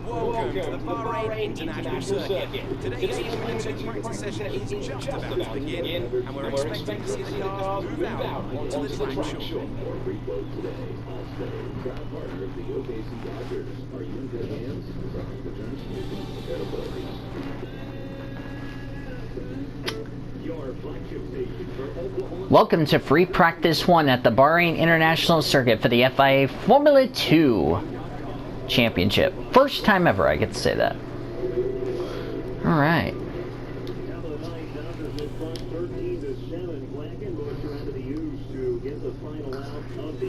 Welcome to the Bahrain International Circuit. Today's F1 practice session is just about to begin, and we're expecting to see the cars move out onto the track shortly. Welcome to Free Practice 1 at the Bahrain International Circuit for the FIA Formula 2 Championship. First time ever I get to say that. Alright.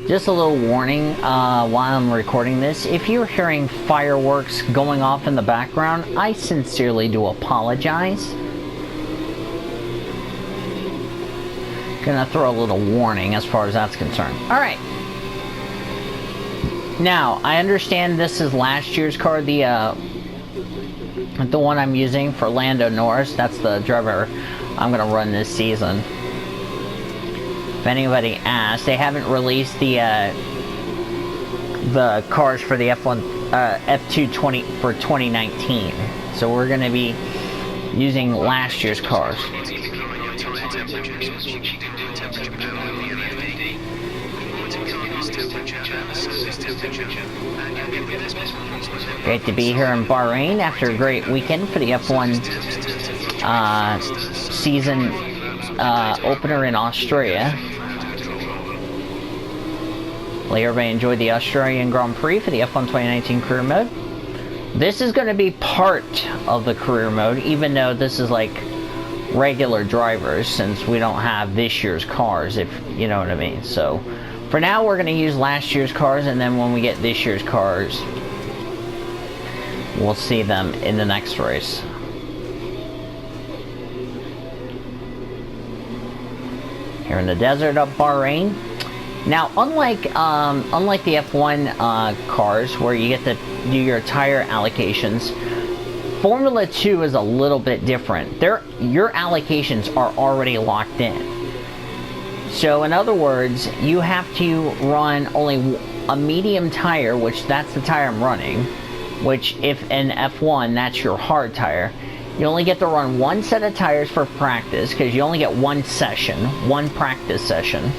Just a little warning while I'm recording this. If you're hearing fireworks going off in the background, I sincerely do apologize. Gonna throw a little warning as far as that's concerned. Alright. Now, I understand this is last year's car, the one I'm using for Lando Norris. That's the driver I'm gonna run this season. If anybody asks, they haven't released the cars for the F2 for 2019. So we're gonna be using last year's cars. Great to be here in Bahrain after a great weekend for the F1 season opener in Australia. Hopefully everybody enjoyed the Australian Grand Prix for the F1 2019 career mode. This is going to be part of the career mode, even though this is like regular drivers, since we don't have this year's cars, if you know what I mean. So for now we're going to use last year's cars, and then when we get this year's cars, we'll see them in the next race. Here in the desert of Bahrain. Now, unlike the F1 cars, where you get to do your tire allocations, Formula 2 is a little bit different. Your allocations are already locked in. So, in other words, you have to run only a medium tire, which that's the tire I'm running, which if in F1, that's your hard tire. You only get to run one set of tires for practice, because you only get one session, one practice session.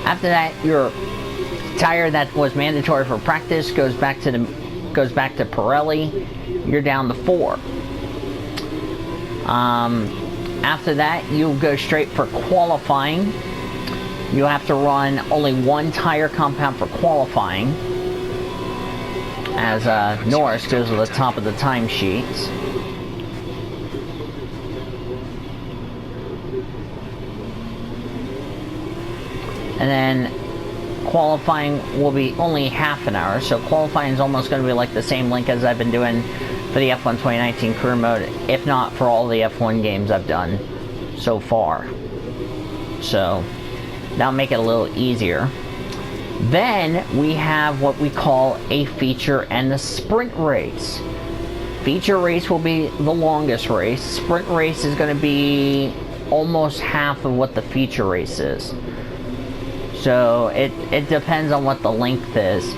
After that, your tire that was mandatory for practice goes back to Pirelli. You're down to 4. After that, you go straight for qualifying. You have to run only one tire compound for qualifying, as Norris goes to the top of the timesheets. And then qualifying will be only half an hour, so qualifying is almost going to be like the same length as I've been doing for the F1 2019 career mode, if not for all the F1 games I've done so far. So that'll make it a little easier. Then we have what we call a feature and the sprint race. Feature race will be the longest race. Sprint race is going to be almost half of what the feature race is. So it depends on what the length is.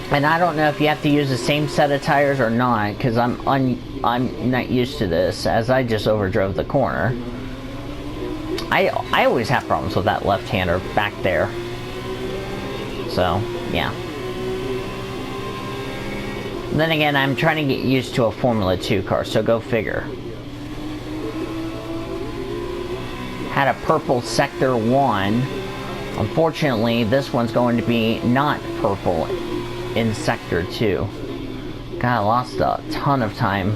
And I don't know if you have to use the same set of tires or not, because I'm not used to this, as I just overdrove the corner. I always have problems with that left-hander back there. So, yeah. And then again, I'm trying to get used to a Formula 2 car, so go figure. Had a purple Sector 1. Unfortunately, this one's going to be not purple in Sector 2. God, I lost a ton of time.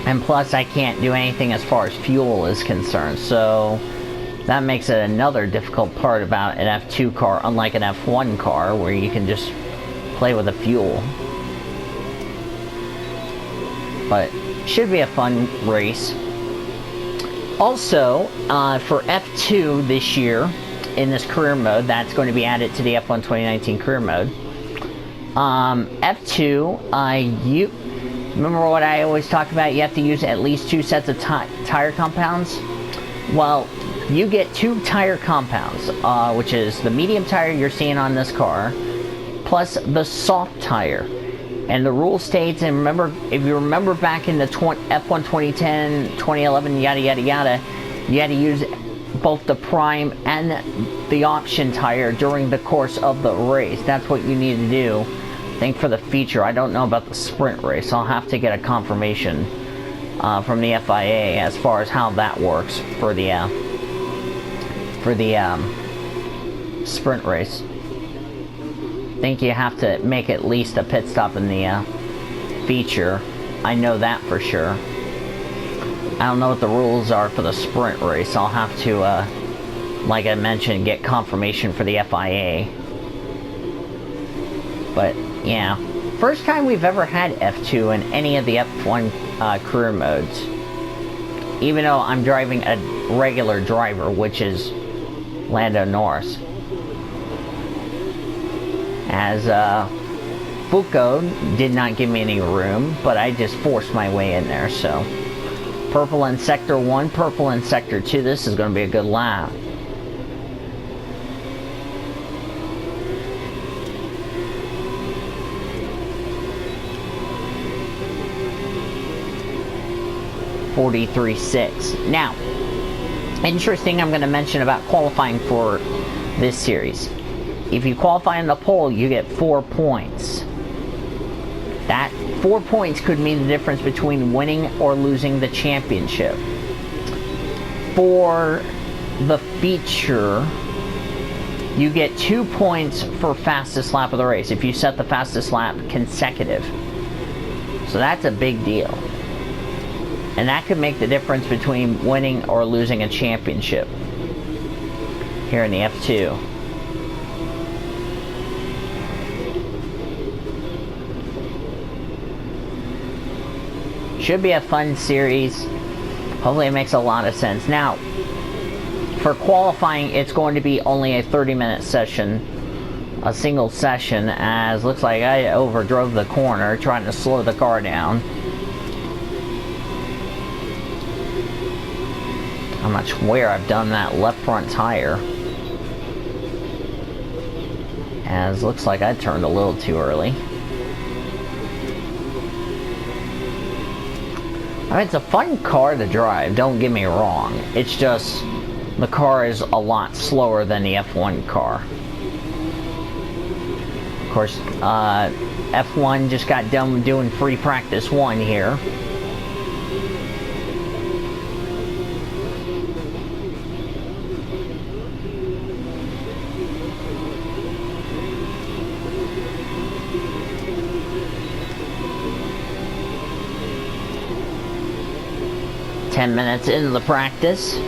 And plus, I can't do anything as far as fuel is concerned, so that makes it another difficult part about an F2 car, unlike an F1 car, where you can just play with the fuel. But should be a fun race. Also, for F2 this year, in this career mode, that's going to be added to the F1 2019 career mode. F2, you remember what I always talk about? You have to use at least 2 sets of tire compounds. Well, you get 2 tire compounds, which is the medium tire you're seeing on this car, plus the soft tire. And the rule states, and remember, if you remember back in the F1 2010, 2011, yada yada yada, you had to use both the prime and the option tire during the course of the race. That's what you need to do. I think for the feature, I don't know about the sprint race. I'll have to get a confirmation from the FIA as far as how that works for the sprint race. I think you have to make at least a pit stop in the feature. I know that for sure. I don't know what the rules are for the sprint race. I'll have to, like I mentioned, get confirmation for the FIA. But, yeah. First time we've ever had F2 in any of the F1 career modes. Even though I'm driving a regular driver, which is Lando Norris. As Fuko did not give me any room, but I just forced my way in there, so. Purple in Sector 1, purple in Sector 2, this is going to be a good lap. .43.6. Now, interesting I'm going to mention about qualifying for this series. If you qualify in the pole, you get 4 points. That 4 points could mean the difference between winning or losing the championship. For the feature, you get 2 points for fastest lap of the race if you set the fastest lap consecutive. So that's a big deal. And that could make the difference between winning or losing a championship here in the F2. Should be a fun series. Hopefully it makes a lot of sense. Now, for qualifying, it's going to be only a 30-minute session, a single session, as looks like I overdrove the corner trying to slow the car down. I'm not sure where I've done that left front tire, as looks like I turned a little too early. I mean, it's a fun car to drive, don't get me wrong. It's just, the car is a lot slower than the F1 car. Of course, F1 just got done doing free practice 1 here. Minutes into the practice.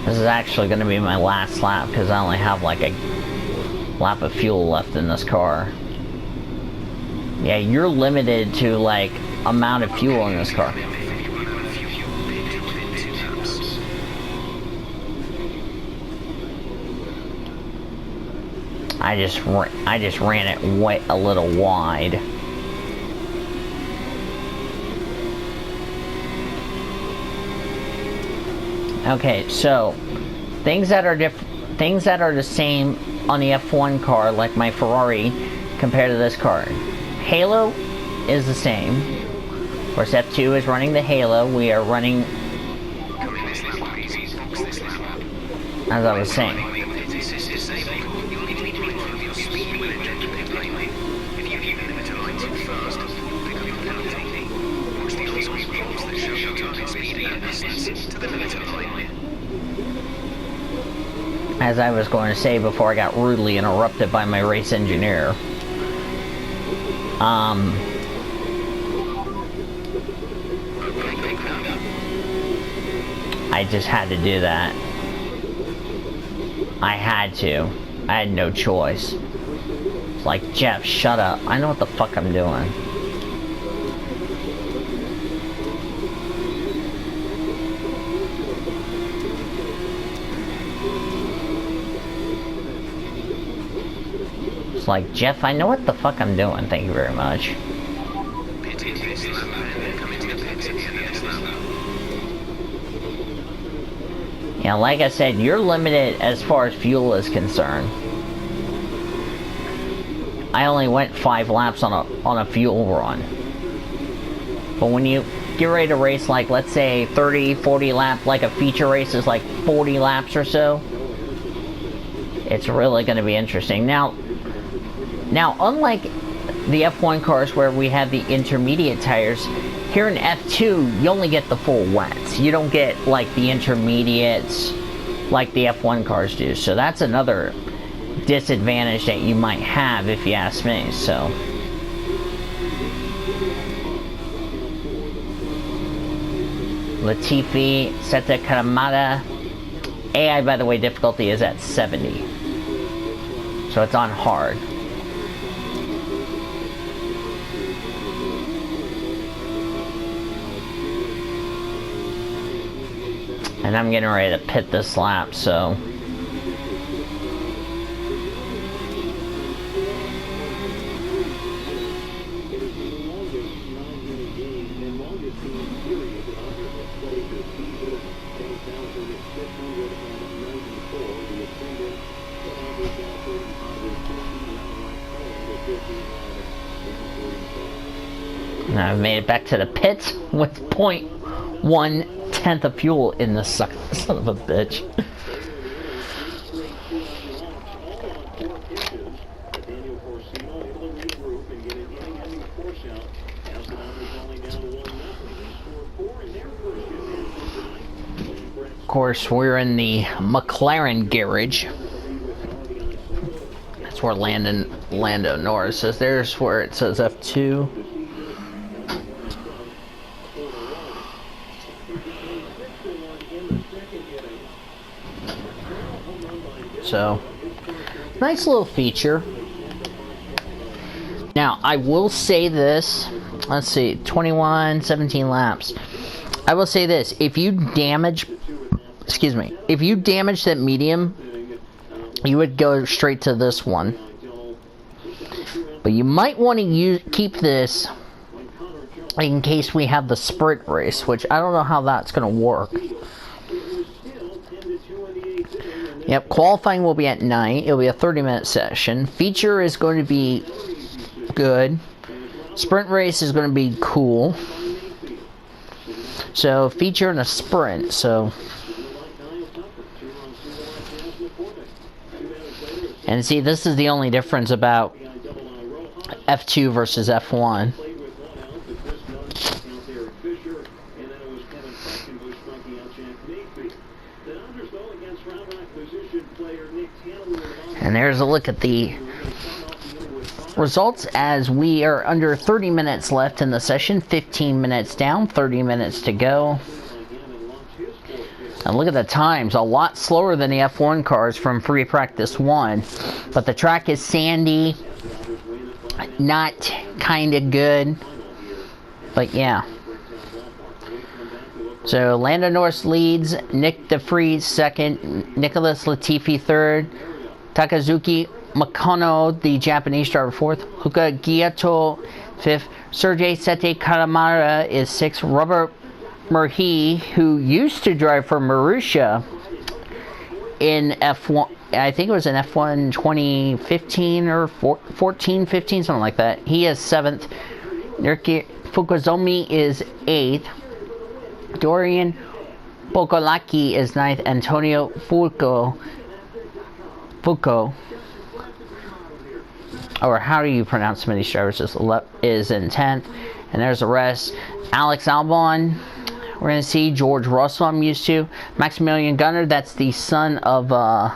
This is actually going to be my last lap because I only have like a lap of fuel left in this car. Yeah, you're limited to like amount of fuel in this car. I just ran it way a little wide. Okay, so things that are the same on the F1 car, like my Ferrari, compared to this car. Halo is the same. Of course, F2 is running the Halo. We are running, as I was saying. As I was going to say before I got rudely interrupted by my race engineer. I just had to do that. I had to. I had no choice. It's like, Jeff, shut up. I know what the fuck I'm doing. It's like, Jeff, I know what the fuck I'm doing. Thank you very much. Yeah, like I said, you're limited as far as fuel is concerned. I only went 5 laps on a fuel run. But when you get ready to race, like, let's say 30, 40 lap, like a feature race is like 40 laps or so, it's really going to be interesting. Now, unlike the F1 cars where we have the intermediate tires, here in F2, you only get the full wets. You don't get, like, the intermediates like the F1 cars do. So that's another disadvantage that you might have, if you ask me. So Latifi, Seta Karamada. AI, by the way, difficulty is at 70. So it's on hard. And I'm getting ready to pit this lap, so... And I've made it back to the pits with 0.1 of fuel in the son of a bitch. Of course, we're in the McLaren garage. That's where Lando Norris says. There's where it says F2. So, nice little feature. Now, I will say this. Let's see, 21, 17 laps. I will say this. If you damage that medium, you would go straight to this one. But you might want to keep this in case we have the sprint race, which I don't know how that's going to work. Yep, qualifying will be at night. It'll be a 30-minute session. Feature is going to be good. Sprint race is going to be cool. So, feature and a sprint, so... And see, this is the only difference about F2 versus F1. And there's a look at the results as we are under 30 minutes left in the session. 15 minutes down, 30 minutes to go. And look at the times, a lot slower than the F1 cars from free practice 1. But the track is sandy, not kind of good, but yeah. So Lando Norris leads, Nick DeVries second, Nicholas Latifi third, Takazuki Makono, the Japanese driver, fourth, Huka Gyato fifth, Sergei Sete Karamara is sixth, Robert Murhi, who used to drive for Marussia in F1, I think it was in F1 2015 or 14, 15, something like that. He is 7th. Nerki Fukuzomi is 8th. Dorian Bokolaki is 9th. Antonio Fuko, or how do you pronounce some of these drivers, is in 10th. And there's the rest. Alex Albon, we're going to see George Russell, I'm used to. Maximilian Gunner, that's the son of the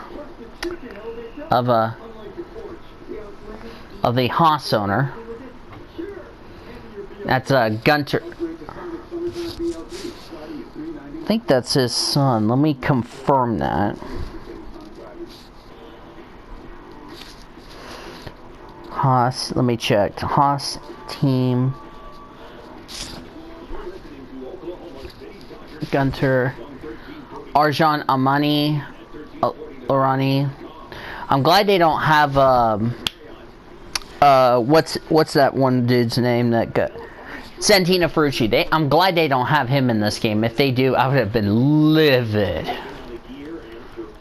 Haas owner. That's Gunter. I think think that's his son. Let me confirm that. Haas, let me check. Haas team. Gunter. Arjan Amani. Orani. I'm glad they don't have, what's that one dude's name that got... Santina Ferrucci. I'm glad they don't have him in this game. If they do, I would have been livid.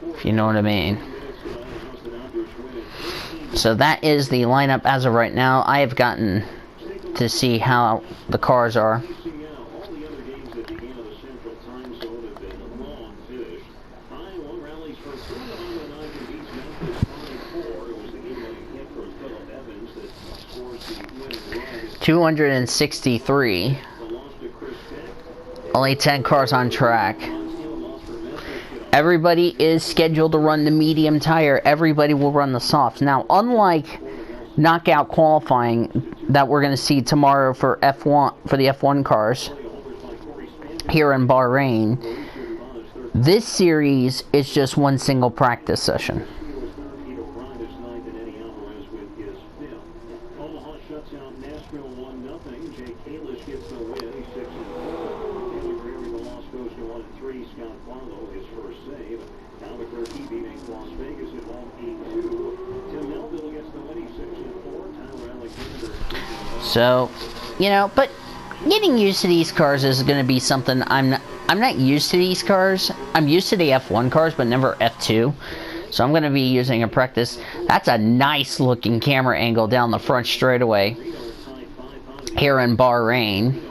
If you know what I mean. So that is the lineup as of right now. I have gotten to see how the cars are. $263. Only 10 cars on track. Everybody is scheduled to run the medium tire. Everybody will run the softs. Now, unlike knockout qualifying that we're going to see tomorrow for F1 for the F1 cars here in Bahrain, this series is just one single practice session. So, you know, but getting used to these cars is going to be something I'm not used to these cars. I'm used to the F1 cars, but never F2. So I'm going to be using a practice. That's a nice looking camera angle down the front straightaway here in Bahrain.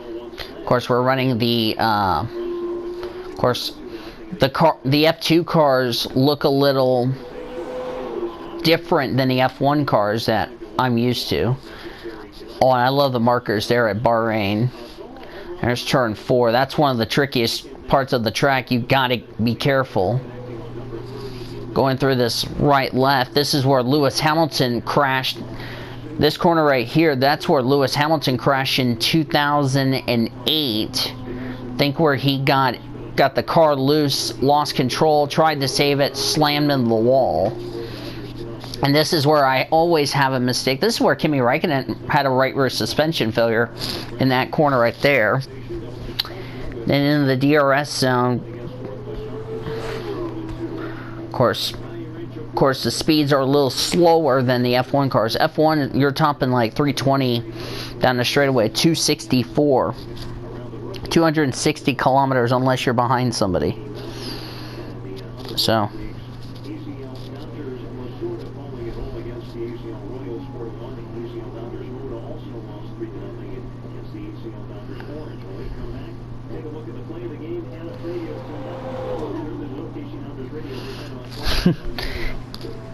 Of course, we're running the, of course, the F2 cars look a little different than the F1 cars that I'm used to. Oh, and I love the markers there at Bahrain. There's turn 4. That's one of the trickiest parts of the track. You gotta be careful. Going through this right-left, this is where Lewis Hamilton crashed. This corner right here, that's where Lewis Hamilton crashed in 2008. Think where he got the car loose, lost control, tried to save it, slammed into the wall. And this is where I always have a mistake. This is where Kimi Räikkönen had a right rear suspension failure in that corner right there. Then in the DRS zone, of course, the speeds are a little slower than the F1 cars. F1, you're topping like 320 down the straightaway, 264. 260 kilometers unless you're behind somebody. So...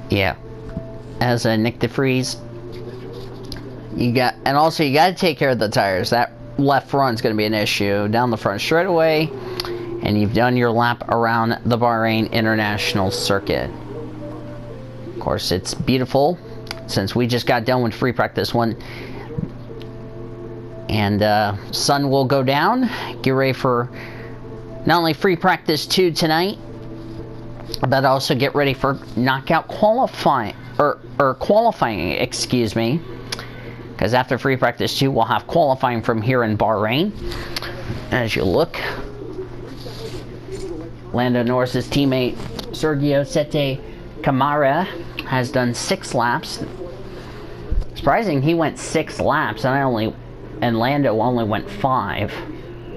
yeah, as a Nick DeFries, you got to take care of the tires. That left front's going to be an issue down the front straightaway, and you've done your lap around the Bahrain International Circuit. Of course, it's beautiful since we just got done with free practice 1, and sun will go down. Get ready for not only free practice 2 tonight, but also get ready for knockout qualifying, or qualifying, excuse me, because after free practice 2 we'll have qualifying from here in Bahrain. As you look, Lando Norris's teammate Sergio Sette Camara has done 6 laps. Surprising, he went 6 laps, and Lando only went 5.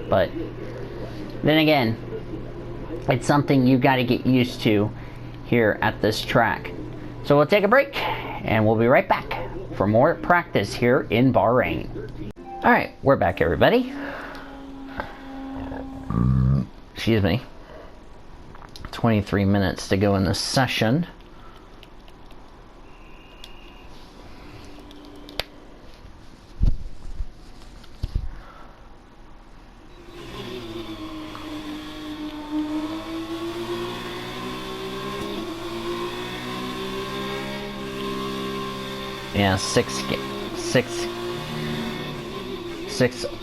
But then again, it's something you got to get used to here at this track. So we'll take a break, and we'll be right back for more practice here in Bahrain. Alright, we're back, everybody. Excuse me. 23 minutes to go in this session. Yeah, six,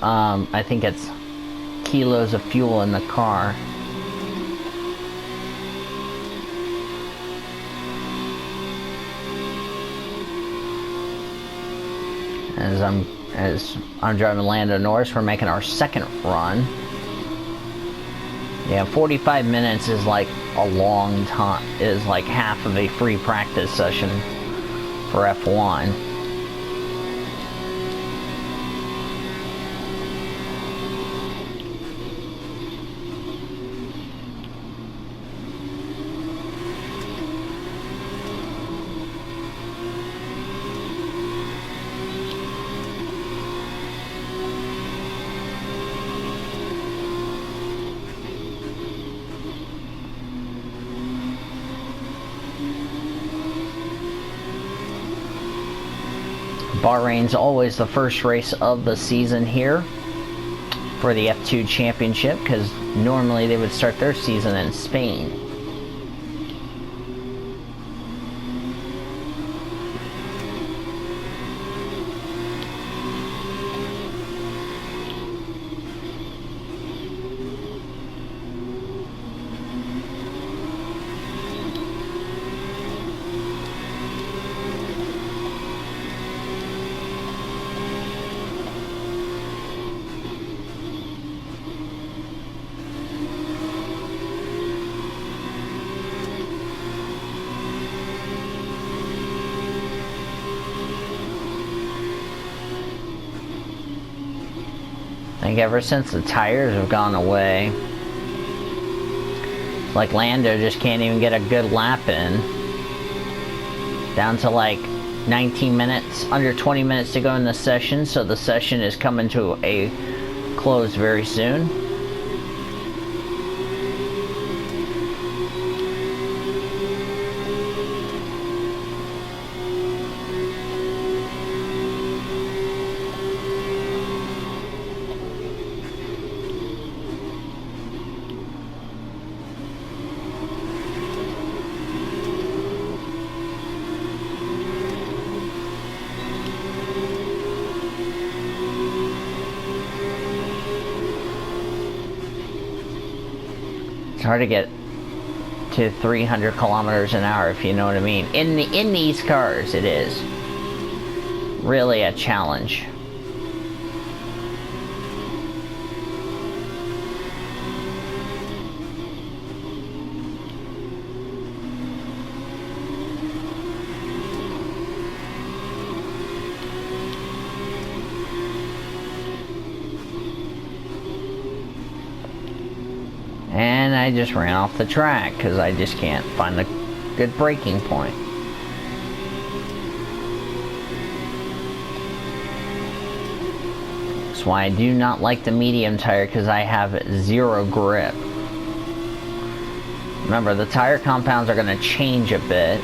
I think it's kilos of fuel in the car. as I'm driving Lando Norris. We're making our second run. Yeah, 45 minutes is like a long time. Is like half of a free practice session for F1. Bahrain's always the first race of the season here for the F2 Championship, because normally they would start their season in Spain. I think ever since the tires have gone away, like Lando just can't even get a good lap in. Down to like 19 minutes, under 20 minutes to go in the session, so the session is coming to a close very soon. It's hard to get to 300 kilometers an hour, if you know what I mean. In these cars, it is really a challenge. And I just ran off the track because I just can't find the good braking point. That's why I do not like the medium tire, because I have zero grip. Remember, the tire compounds are going to change a bit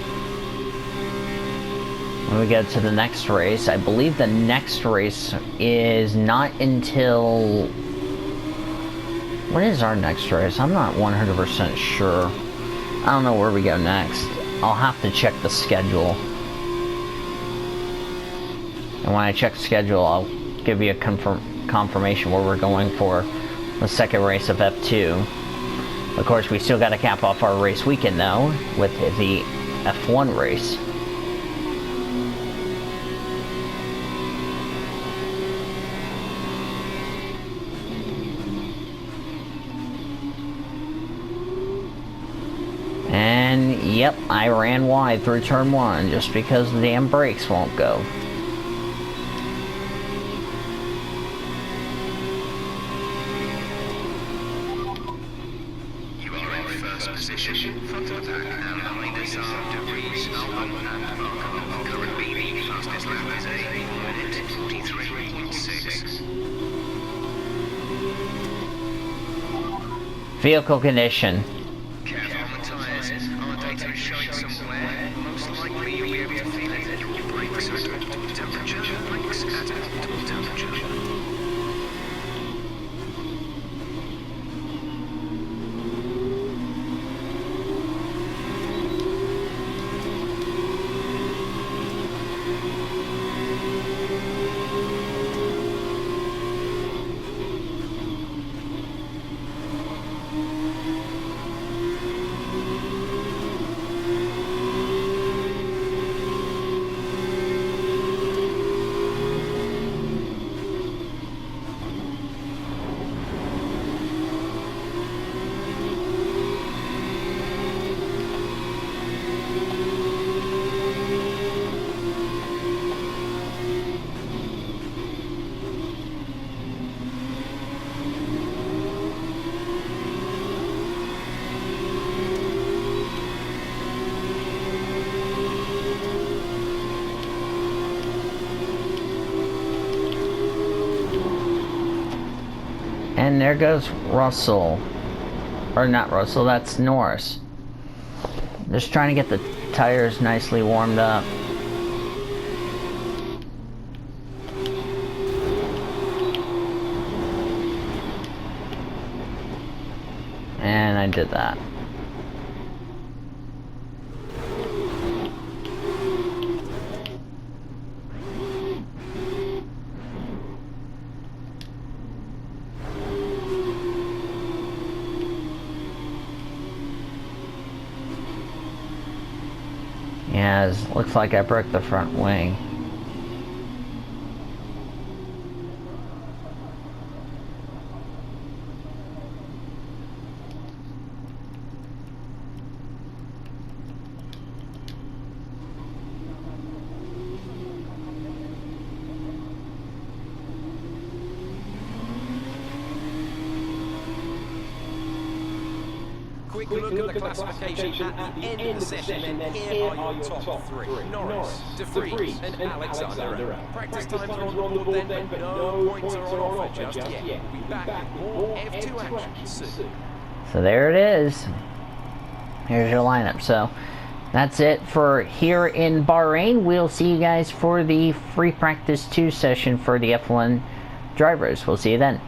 when we get to the next race. I believe the next race is not until... When is our next race? I'm not 100% sure. I don't know where we go next. I'll have to check the schedule. And when I check the schedule, I'll give you a confirmation where we're going for the second race of F2. Of course, we still got to cap off our race weekend, though, with the F1 race. And yep, I ran wide through turn 1 just because the damn brakes won't go. You are in first position, front of the pack, and behind us are DeVries, Albon and Markov. Currently, the fastest lap is a 1 minute 43.6. Vehicle condition. And there goes Russell. Or not Russell, that's Norris. Just trying to get the tires nicely warmed up. And I did that. Yeah, looks like I broke the front wing. Quick look at the classification at the end of the session, and here are your top three. Norris, De Vries and Alexander. Practice times are on the board then, but no points are on offer just yet. We'll be back with more F2 action soon. So there it is. Here's your lineup. So that's it for here in Bahrain. We'll see you guys for the free practice 2 session for the F1 drivers. We'll see you then.